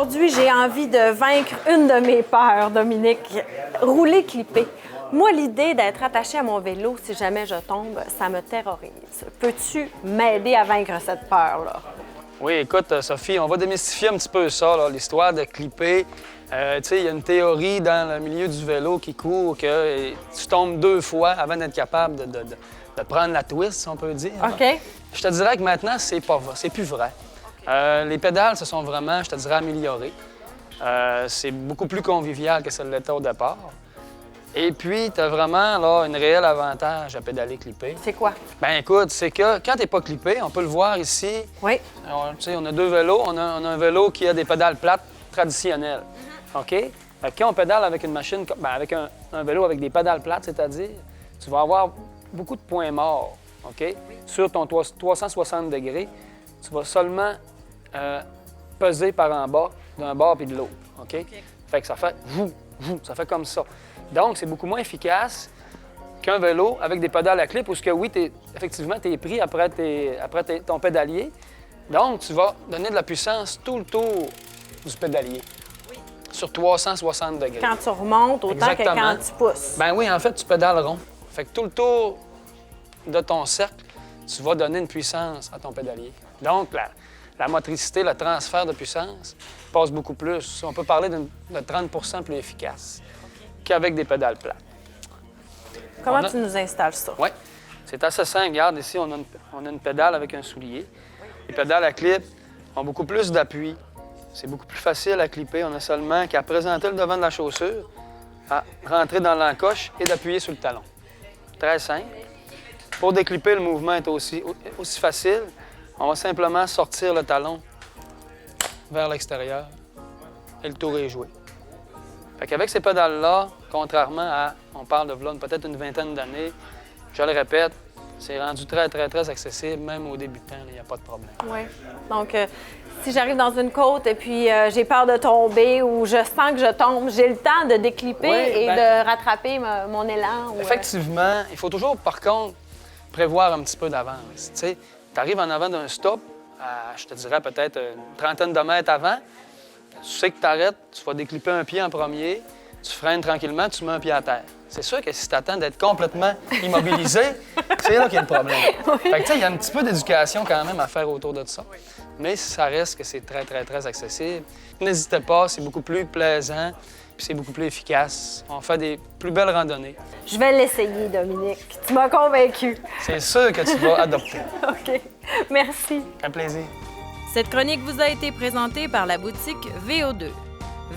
Aujourd'hui, j'ai envie de vaincre une de mes peurs, Dominique. Rouler clippé. Moi, l'idée d'être attachée à mon vélo si jamais je tombe, ça me terrorise. Peux-tu m'aider à vaincre cette peur-là? Oui, écoute, Sophie, on va démystifier un petit peu ça, l'histoire de clipper. Tu sais, il y a une théorie dans le milieu du vélo qui court que tu tombes 2 fois avant d'être capable de prendre la twist, si on peut dire. OK. Je te dirais que maintenant, c'est plus vrai. Les pédales se sont vraiment, je te dirais, améliorées. C'est beaucoup plus convivial que ça l'était au départ. Et puis, tu as vraiment là, un réel avantage à pédaler clippé. C'est quoi? Bien, écoute, c'est que quand tu n'es pas clippé, on peut le voir ici. Oui. Tu sais, on a 2 vélos. On a un vélo qui a des pédales plates traditionnelles. OK? Fait que quand on pédale avec une machine, avec un vélo avec des pédales plates, c'est-à-dire, tu vas avoir beaucoup de points morts. OK? Sur ton 360 degrés, tu vas seulement peser par en bas d'un bord puis de l'autre. OK? Fait que ça fait ça fait comme ça. Donc, c'est beaucoup moins efficace qu'un vélo avec des pédales à clip où, oui, effectivement, tu es pris après ton pédalier. Donc, tu vas donner de la puissance tout le tour du pédalier sur 360 degrés. Quand tu remontes, autant Exactement. que quand tu pousses. Ben oui, en fait, tu pédales rond. Fait que tout le tour de ton cercle, tu vas donner une puissance à ton pédalier. Donc, la motricité, le transfert de puissance passe beaucoup plus. On peut parler de 30 plus efficace qu'avec des pédales plates. Comment tu nous installes ça? Oui, c'est assez simple. Regarde, ici, on a une pédale avec un soulier. Les pédales à clip ont beaucoup plus d'appui. C'est beaucoup plus facile à clipper. On a seulement qu'à présenter le devant de la chaussure, à rentrer dans l'encoche et d'appuyer sur le talon. Très simple. Pour déclipper, le mouvement est aussi facile. On va simplement sortir le talon vers l'extérieur et le tour est joué. Fait qu'avec ces pédales-là, contrairement à, on parle de peut-être une vingtaine d'années, je le répète, c'est rendu très, très, très accessible, même aux débutants, il n'y a pas de problème. Oui. Donc, si j'arrive dans une côte et puis j'ai peur de tomber ou je sens que je tombe, j'ai le temps de déclipper de rattraper mon élan. Effectivement, il faut toujours, par contre, prévoir un petit peu d'avance. Tu arrives en avant d'un stop, je te dirais peut-être une trentaine de mètres avant, tu sais que tu arrêtes, tu vas déclipper un pied en premier, tu freines tranquillement, tu mets un pied à terre. C'est sûr que si tu attends d'être complètement immobilisé, c'est là qu'il y a le problème. Oui. Fait que, tu sais, il y a un petit peu d'éducation quand même à faire autour de ça. Mais ça reste que c'est très, très, très accessible. N'hésitez pas, c'est beaucoup plus plaisant, puis c'est beaucoup plus efficace. On fait des plus belles randonnées. Je vais l'essayer, Dominique. Tu m'as convaincue. C'est sûr que tu vas adopter. OK. Merci. Un plaisir. Cette chronique vous a été présentée par la boutique VO2.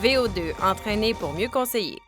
VO2, entraîné pour mieux conseiller.